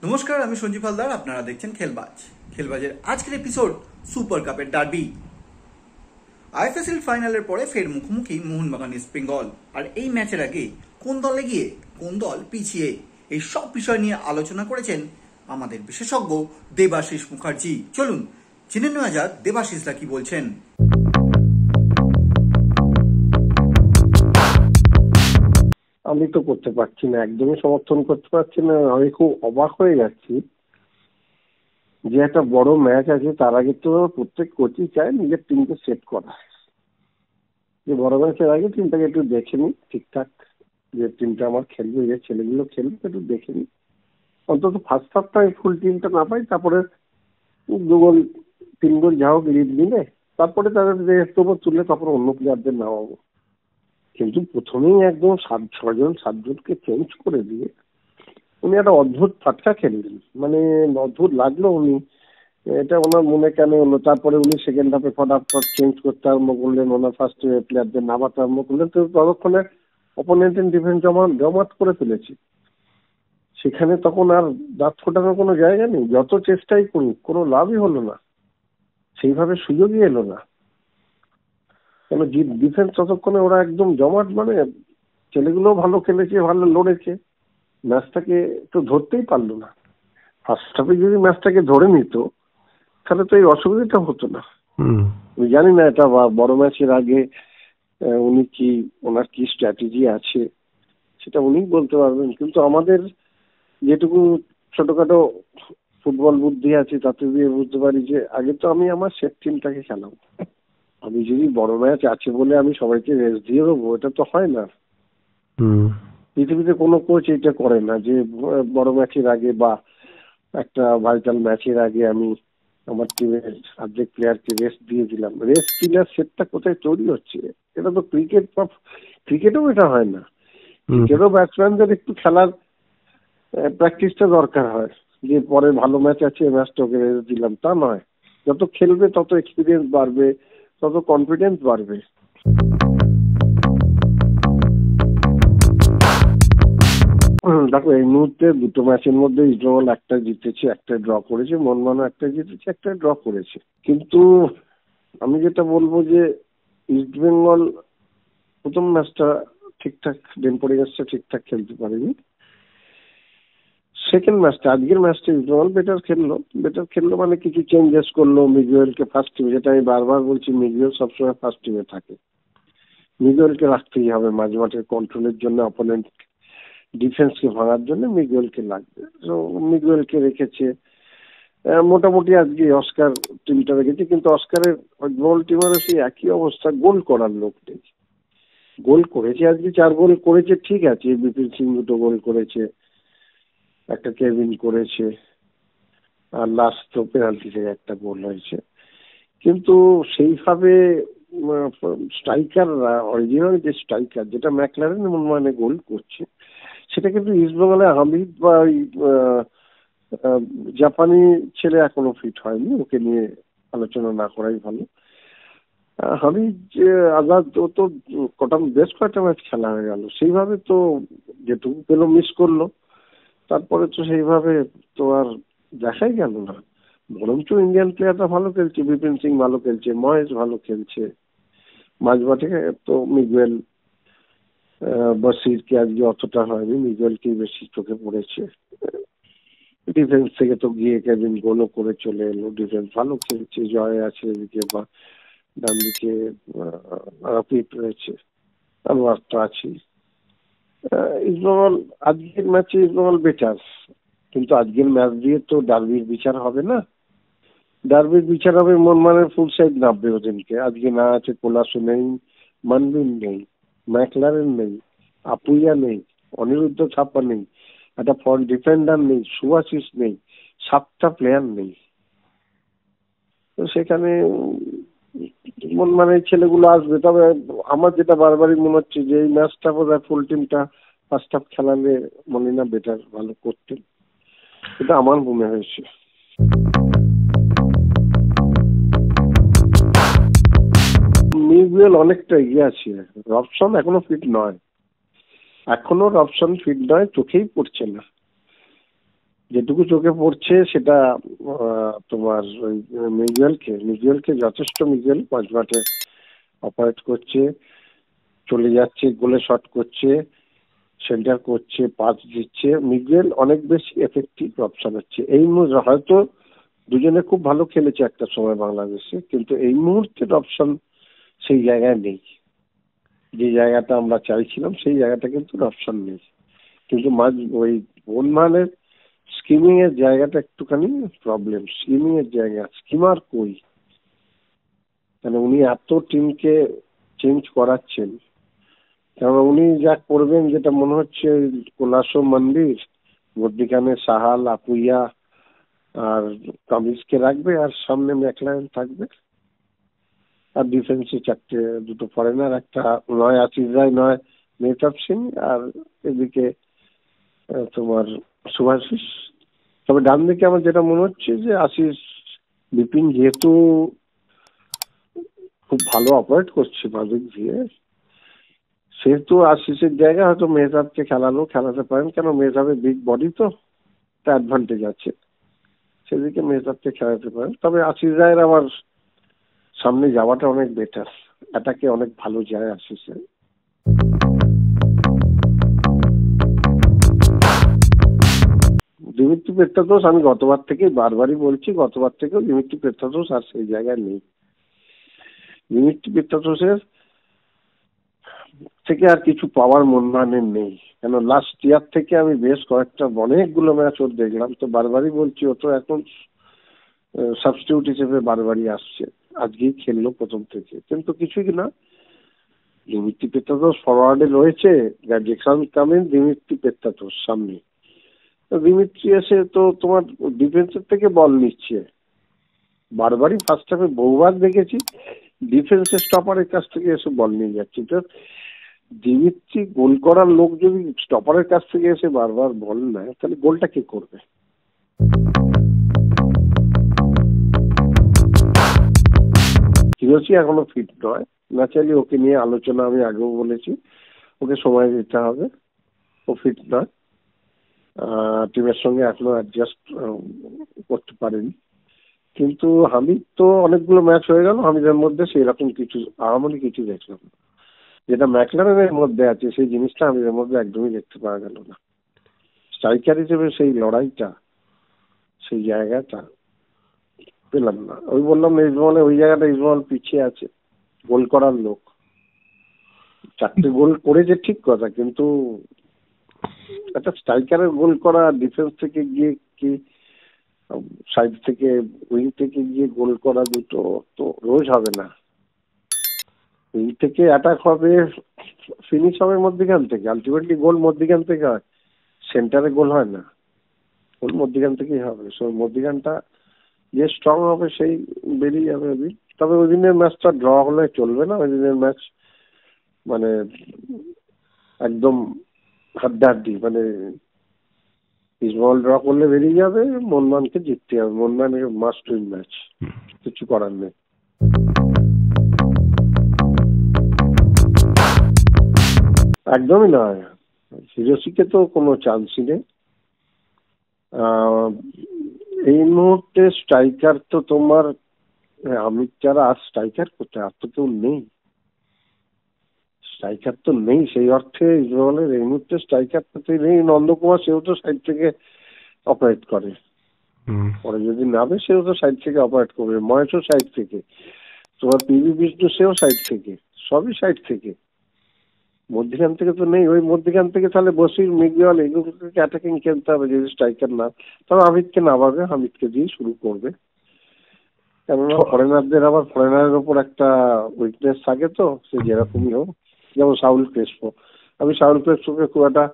নমস্কার, আমি সঞ্জীব হালদার। আপনারা দেখছেন খেলবাজ। খেলবাজের আজকের এপিসোড সুপার কাপের ডার্বি। আইএফএসএল ফাইনালের পরে ফের মুখোমুখি মোহনবাগান ইস্ট বেঙ্গল। আর এই ম্যাচের আগে কোন দল এগিয়ে, কোন দল পিছিয়ে, এই সব বিষয় নিয়ে আলোচনা করেছেন আমাদের বিশেষজ্ঞ দেবাশিস মুখার্জি। চলুন জেনে নেওয়া যাক দেবাশিসরা কি বলছেন। আমি তো করতে পারছি না, একদমই সমর্থন করতে পারছি না। আমি খুব অবাক হয়ে যাচ্ছি যে একটা বড় ম্যাচ আছে, তার আগে তো প্রত্যেক কোচই চায় নিজের টিমকে সেট করা, যে বড় ম্যাচের আগে টিমটাকে একটু দেখে নি ঠিকঠাক, যে টিমটা আমার খেলবে, যে ছেলেগুলো খেলবে একটু দেখে নি, অন্তত ফার্স্ট হাফটা ফুল টিমটা না পাই, তারপরে 2 গোল 3 গোল যা হোক লিড নিলে তারপরে তাদের রেস্ট ওভার তুললে তারপরে অন্য প্লেয়ারদের নামাবো। কিন্তু প্রথমেই একদম 7জনকে চেঞ্জ করে দিয়ে উনি একটা অদ্ভুত ফাটকা খেললেন, মানে অদ্ভুত লাগলো। উনি এটা ওনার মনে কেন হলো? তারপরে উনি সেকেন্ড হাফে ফটাফট চেঞ্জ করতে আরম্ভ করলেন, ওনার ফার্স্ট প্লেয়ারদের নামাতে আরম্ভ করলেন। তো ততক্ষণে অপোনেন্টের ডিফেন্স জমাট করে ফেলেছি, সেখানে তখন আর দাঁত ফোটানোর কোনো জায়গা নেই। যত চেষ্টাই করি কোনো লাভই হলো না, সেইভাবে সুযোগই এলো না। কেন ডিফেন্স ততক্ষণে ওরা একদম জমাট, মানে ছেলেগুলো ভালো খেলেছে, ভালো লড়েছে, ম্যাচটাকে একটু ধরতেই পারলো না। ফার্স্ট হাফে যদি ম্যাচটাকে ধরে নিত তাহলে তো এই অসুবিধাটা হতো না। আমি জানি না এটা বড় ম্যাচের আগে উনি কি, ওনার কি স্ট্র্যাটেজি আছে সেটা উনি বলতে পারবেন, কিন্তু আমাদের যেটুকু ছোটখাটো ফুটবল বুদ্ধি আছে তাতে দিয়ে বুঝতে পারি যে আগে তো আমি আমার সেট টিমটাকে খেলাবো। আমি যদি বড় ম্যাচ আছে বলে আমি সবাইকে রেস্ট দিয়ে দেবো, এটা তো হয় না। পৃথিবীতে কোনো কোচ এটা করে না যে বড় ম্যাচের আগে বা একটা ভাইটাল ম্যাচের আগে আমি আমার টিমের অর্ধেক প্লেয়ারকে রেস্ট দিয়ে দিলাম। রেস্ট দিলে সেটটা কোথায় তৈরি হচ্ছে? এটা তো ক্রিকেটেও এটা হয় না। ক্রিকেটও ব্যাটসম্যানদের একটু খেলার প্র্যাকটিসটা দরকার হয়, যে পরে ভালো ম্যাচ আছে ম্যাচটা ওকে রেস্ট দিলাম, তা নয়। যত খেলবে তত এক্সপিরিয়েন্স বাড়বে, তত কনফিডেন্স বাড়বে। দেখো, এই মুহূর্তে 2টো ম্যাচের মধ্যে ইস্টবেঙ্গল একটা জিতেছে, একটা ড্র করেছে, মোহনবাগান একটা জিতেছে, একটা ড্র করেছে। কিন্তু আমি যেটা বলবো যে ইস্টবেঙ্গল প্রথম ম্যাচটা ঠিকঠাক, ডেম্পোরিয়াসটা ঠিকঠাক খেলতে পারেনি। সেকেন্ড ম্যাচটা, আজকের ম্যাচটা ইস্টবেঙ্গল বেটার খেললো মানে কিছু চেঞ্জেস করলো। মিগুয়েলকে ফার্স্ট টিমে, যেটা আমি বারবার বলছি, মিগুয়েল সবসময় ফার্স্ট টিমে থাকে। মিগুয়েলকে রাখতেই হবে মাঝমাঠের কন্ট্রোলের জন্য, অপোনেন্ট ডিফেন্সকে ভাঙার জন্য মিগুয়েলকে লাগবে। তো মিগুয়েলকে রেখেছে। মোটামুটি আজকে অস্কার টিমটা রেখেছে, কিন্তু অস্কারের বল টিমেরও সেই একই অবস্থা, গোল করার লোক নেই। গোল করেছে আজকে 4 গোল করেছে, ঠিক আছে। বিপিন সিং 2টো গোল করেছে, একটা কেভিন করেছে, আর লাস্ট তো পেনাল্টি থেকে একটা গোল হয়েছে। কিন্তু সেইভাবে স্ট্রাইকাররা, অরিজিনাল যে স্ট্রাইকার, যেটা ম্যাকলারেন মানে গোল করছে, সেটা কিন্তু ইস্টবেঙ্গলে হামিদ বা ওই জাপানি ছেলে এখনো ফিট হয়নি, ওকে নিয়ে আলোচনা না করাই ভালো। হামিদ আজাদ ও তো বেশ কয়েকটা ম্যাচ খেলা হয়ে গেল, সেইভাবে তো যেটুকু পেলো মিস করলো, তারপরে তো সেইভাবে তো আর দেখাই গেল না। বরঞ্চ ইন্ডিয়ান প্লেয়াররা ভালো খেলছে, বিপিন সিং ভালো খেলছে, মহেশ ভালো খেলছে। মাঝমাঠে তো মিগুয়েল, বসিরকে আজকে অতটা হয়নি, মিগুয়েলকেই বেশি চোখে পড়েছে। ডিফেন্স থেকে তো গিয়ে কেভিন গোলও করে চলে এলো, ডিফেন্স ভালো খেলছে, জয় আছে এদিকে, বা ডান দিকে রাফিক রয়েছে, আনোয়ার তো আছে। ইস্টবেঙ্গল আজকের ম্যাচে ইস্টবেঙ্গল বেটার, কিন্তু আজকের ম্যাচ দিয়ে তো ডার্বির বিচার হবে না। ডার্বির বিচার হবে মোহনবাগানের ফুল সাইড নামবে ওদিনকে। আজকে না আছে কোলাসো নেই, মানবিন নেই, ম্যাকলারেন নেই, আপুইয়া নেই, অনিরুদ্ধ থাপ্পা নেই, একটা ফ্রন্ট ডিফেন্ডার নেই, সুভাশিস নেই, 7টা প্লেয়ার নেই। তো সেখানে মানে ছেলেগুলো আসবে। তবে আমার যেটা বারবারই মনে হচ্ছে যে এই ম্যাচটা বোধহয় ফুল টিমটা ফার্স্ট হাফ খেলালে মনে না বেটার ভালো করতেন, এটা আমার মনে হয়েছে। মিগুয়েল অনেকটা এগিয়ে আছে, রবসন এখনো ফিট নয়, চোখেই পড়ছে না। যেটুকু চোখে পড়ছে সেটা তোমার ওই মিগুয়েলকে যথেষ্ট, মিগুয়েল 5 মাঠে অপারেট করছে, চলে যাচ্ছে, গোলে শট করছে, সেন্টার করছে, পাস দিচ্ছে। মিগুয়েল অনেক বেশি এফেক্টিভ অপশন হচ্ছে এই মুহূর্তে। হয়তো দুজনে খুব ভালো খেলেছে একটা সময় বাংলাদেশে, কিন্তু এই মুহূর্তের অপশন সেই জায়গায় নেই। যে জায়গাটা আমরা চাইছিলাম সেই জায়গাটা কিন্তু অপশন নেই। কিন্তু ওই ওনমানের স্কিমিং এর জায়গাটা একটুখানি প্রবলেম। স্কিমিং এর জায়গা, স্কিমার কই? মানে উনি এত টিমকে চেঞ্জ করাচ্ছেন, কারণ উনি যা করবেন, যেটা মনে হচ্ছে কোলাসো মন্দির, মধ্যিখানে সাহাল, আপুইয়া আর কামিজকে রাখবে, আর সামনে ম্যাকলারেন থাকবে, আর ডিফেন্সে দুটো ফরেনার, একটা নয় আশিস রায়, নয় মেহতাব সিং, আর এদিকে তোমার সুভাশিস। তবে ডান দিকে আমার যেটা মনে হচ্ছে যে আশিস, বিপিন যেহেতু খুব ভালো অপারেট করছে বাদিক দিয়ে, সেহেতু আশিসের জায়গায় হয়তো মেহতাবকে খেলাতে পারেন, কেন মেহতাবের বিগ বডি তো, অ্যাডভান্টেজ আছে, সেদিকে মেহতাবকে খেলাতে পারেন। তবে আশিস রায়ের আবার সামনে যাওয়াটা অনেক বেটার, অ্যাটাকে অনেক ভালো যায় আশিসের। দিমিত্রি পেট্রাদোস, আমি গতবার থেকেই বারবারই বলছি, গতবার থেকেও দিমিত্রি পেট্রাদোস আর সেই জায়গায় নেই। দিমিত্রি পেট্রাদোসের থেকে আর কিছু পাওয়ার মোহনবাগানের নেই, কেন লাস্ট ইয়ার থেকে আমি বেশ অনেকগুলো ম্যাচ ওর দেখলাম, তো বারবারই বলছি ও তো এখন সাবস্টিটিউট হিসেবে বারবারই আসছে। আজকেই খেললো প্রথম থেকে, কিন্তু কিছুই না। দিমিত্রি পেট্রাদোস ফরওয়ার্ডে রয়েছে, জ্যাকসন কামিন্স, দিমিত্রি পেট্রাদোস সামনে। দিমিত্রি এসে তো তোমার ডিফেন্সের থেকে বল নিচ্ছে, বারবারই ফার্স্ট হাফে বহুবার দেখেছি ডিফেন্সের স্টপারের কাছ থেকে এসে বল নিয়ে যাচ্ছে। তো দিমিত্রি গোল করার লোক যদি স্টপারের কাছ থেকে এসে বারবার বল নেয়, তাহলে গোলটা কে করবে? হিরোসি এখনো ফিট নয়, ন্যাচারালি ওকে নিয়ে আলোচনা আমি আগেও বলেছি, ওকে সময় দিতে হবে, ও ফিট নয়, টিমের সঙ্গে এখনো অ্যাডজাস্ট করতে পারেনি। কিন্তু হামিদ তো অনেকগুলো ম্যাচ হয়ে গেল, হামিদের মধ্যে সেই রকম কিছু আহামরি কিছু দেখলাম না। যেটা ম্যাকলারেনের মধ্যে আছে সেই জিনিসটা হামিদের মধ্যে একদমই দেখতে পাওয়া গেল না। স্ট্রাইকার হিসেবে সেই লড়াইটা, সেই জায়গাটা পেলাম না। ওই বললাম ইস্টবেঙ্গলে ওই জায়গাটা ইস্টবেঙ্গল পিছিয়ে আছে, গোল করার লোক 4টে গোল করেছে ঠিক কথা, কিন্তু একটা স্ট্রাইকারের গোল করা, ডিফেন্স থেকে গিয়ে কি সাইড থেকে, উইং থেকে গিয়ে গোল করা, দুটো তো রোজ হবে না। উইং থেকে অ্যাটাক হবে, ফিনিশ হবে মধ্যিখান থেকে, আলটিমেটলি গোল মধ্যিখান থেকে হয়, সেন্টারে গোল হয় না, গোল মধ্যিখান থেকেই হবে। মধ্যিখানটা যে স্ট্রং হবে সেই বেরিয়ে যাবে ওদিন। তবে ওই দিনের ম্যাচটা ড্র হলে চলবে না, ওই দিনের ম্যাচ মানে একদম হাড্ডাহাড্ডি, মানে ইস্টবেঙ্গল ড্র করলে বেরিয়ে যাবে, মোহনবাগানকে জিততে হবে, মোহনবাগানের মাস্ট উইন ম্যাচ, কিছু করার নেই। একদমই নয়, হিরোসিকে তো কোনো চান্সই নেই। এই মুহূর্তে স্ট্রাইকার তো তোমার অমিত ছাড়া আর স্ট্রাইকার কোথায়? আর তো কেউ নেই, স্ট্রাইকার তো নেই সেই অর্থে। ইস্টবেঙ্গলের এই মুহূর্তে স্ট্রাইকার তো নেই। নন্দকুমার, সেও তো সাইড থেকে অপারেট করে, পরে যদি নামে সেও তো সাইড থেকে অপারেট করবে। মহেশও সাইড থেকে, তোমার পিভি বিষ্ণু সেও সাইড থেকে, সবই সাইড থেকে। মধ্যখান থেকে তো নেই। ওই মধ্যখান থেকে তাহলে বসির, মিগুয়েল এগুলোকে অ্যাটাকিং খেলতে হবে যদি স্ট্রাইকার না। তবে হামিদকে নামাবে, হামিদকে দিয়ে শুরু করবে, কেননা ফরেনারদের আবার ফরেনারের ওপর একটা উইকনেস থাকে, তো সে যেরকমই হোক। যেমন সাউল ক্রেসপো, আমি সাউল ক্রেসপোকে খুব একটা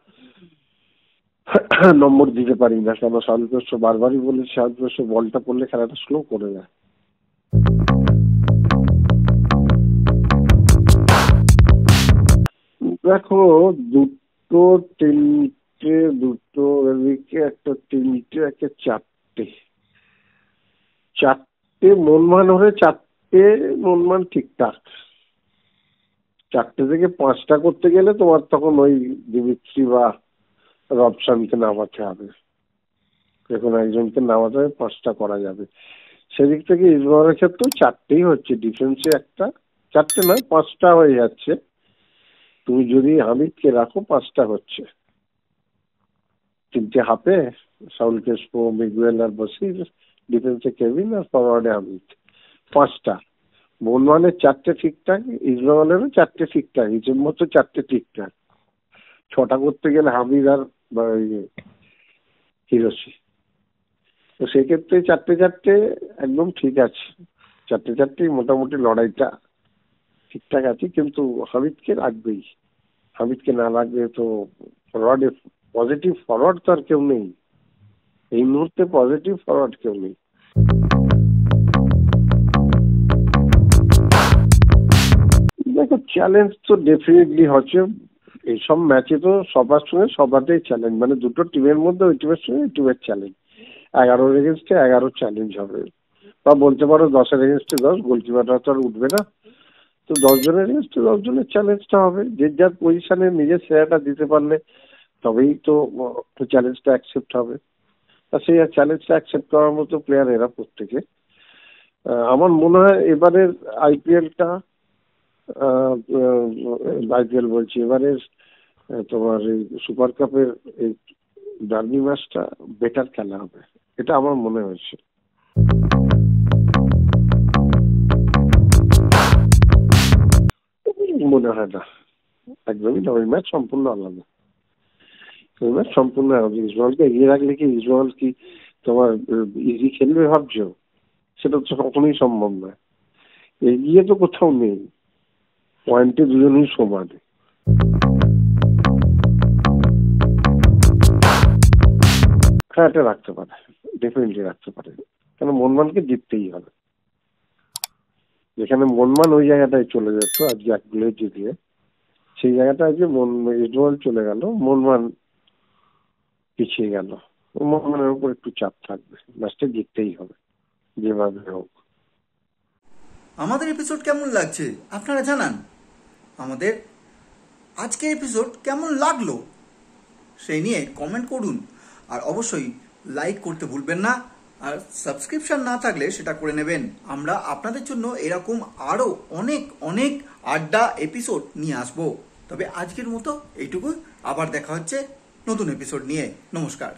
নম্বর দিতে পারি না, কেন সাউল ক্রেসপো বারবারই বলেছি, সাউল ক্রেসপো বলটা পড়লে খেলাটা স্লো করে দেয়। দেখো, দুটো তিনটে, দুটো এদিকে একটা তিনটে, একটা চারটে, চারটে মোহনবাগান হলে চারটে মোহনবাগান ঠিকঠাক। 4টে থেকে 5টা করতে গেলে তোমার তখন ওই দিমিত্রি বা রবসানকে নামাতে হবে। এখন একজনকে নামাতে হবে, 5টা করা যাবে। সেদিক থেকে ইসমাইলের ক্ষেত্রেও 4টেই হচ্ছে, ডিফেন্সে একটা, 4টে নয় 5টা হয়ে যাচ্ছে। তুমি যদি হামিদকে রাখো 5টা হচ্ছে, 3টে হাফে সাউল ক্রেসপো, মিগুয়েল আর বসির, ডিফেন্সে কেভিন আর ফরওয়ার্ডে হামিদ, 5টা। মোহনবাগানের 4টে ঠিকঠাক, ইসমাইলেরও 4টে ঠিকঠাক, হিসেব মতো 4টে ঠিকঠাক। 6টা করতে গেলে হামিদ আর হিরোশি, তো সেক্ষেত্রে 4টে একদম ঠিক আছে। 4টে মোটামুটি লড়াইটা ঠিকঠাক আছে, কিন্তু হামিদকে রাখবেই। হামিদকে না রাখবে তো ফরওয়ার্ডে পজিটিভ ফরওয়ার্ড তো আর কেউ নেই এই মুহূর্তে, পজিটিভ ফরওয়ার্ড কেউ নেই। দেখো, চ্যালেঞ্জ তো ডেফিনেটলি হচ্ছে এইসব ম্যাচে, তো সবার সঙ্গে সবারটাই চ্যালেঞ্জ, মানে দুটো টিমের মধ্যে ওই টিমের সঙ্গে ওই টিমের চ্যালেঞ্জ। 11 এগেনস্টে 11 চ্যালেঞ্জ হবে, বা বলতে পারো 10 এগেনস্টে 10, গোলকিপাররা তো আর উঠবে না, তো 10 জনের এগেনস্টে 10 জনের চ্যালেঞ্জটা হবে। যে যার পজিশনে নিজের সেরাটা দিতে পারলে তবেই তো চ্যালেঞ্জটা অ্যাকসেপ্ট হবে। আর সেই চ্যালেঞ্জটা অ্যাকসেপ্ট করার মতো প্লেয়ার এরা প্রত্যেকে। আমার মনে হয় এবারের আইপিএলটা, আইপিএল বলছি, এবারের তোমার এই সুপার কাপের এই ডার্বি ম্যাচটা বেটার খেলা হবে, এটা আমার মনে হয়েছে। মনে হয় না, একদমই না। ওই ম্যাচ সম্পূর্ণ আলাদা, ওই ম্যাচ সম্পূর্ণ আলাদা। ইসমাইলকে এগিয়ে রাখলে কি ইসমাইল কি তোমার ইজি খেলবে ভাবছো? সেটা তো কখনোই সম্ভব নয়। এগিয়ে তো কোথাও নেই, পয়েন্টে দুজনেই সমান। হ্যাঁ, এটা রাখতে পারে, ডেফিনেটলি রাখতে পারে, কেন মোহনবাগানকে জিততেই হবে। যেখানে মোহনবাগান ওই জায়গাটায় চলে যেত আজকে 1 গোলে জিতিয়ে, সেই জায়গাটা আজকে ইসমাইল চলে গেল, মোহনবাগান পিছিয়ে গেল। মোহনবাগানের উপর একটু চাপ থাকবে, ম্যাচটা জিততেই হবে যেভাবে হোক। আমাদের এপিসোড কেমন লাগছে আপনারা জানান। আমাদের আজকের এপিসোড কেমন লাগলো সেই নিয়ে কমেন্ট করুন, আর অবশ্যই লাইক করতে ভুলবেন না, আর সাবস্ক্রিপশন না থাকলে সেটা করে নেবেন। আমরা আপনাদের জন্য এরকম আরও অনেক অনেক আড্ডা এপিসোড নিয়ে আসবো। তবে আজকের মতো এইটুকু, আবার দেখা হচ্ছে নতুন এপিসোড নিয়ে। নমস্কার।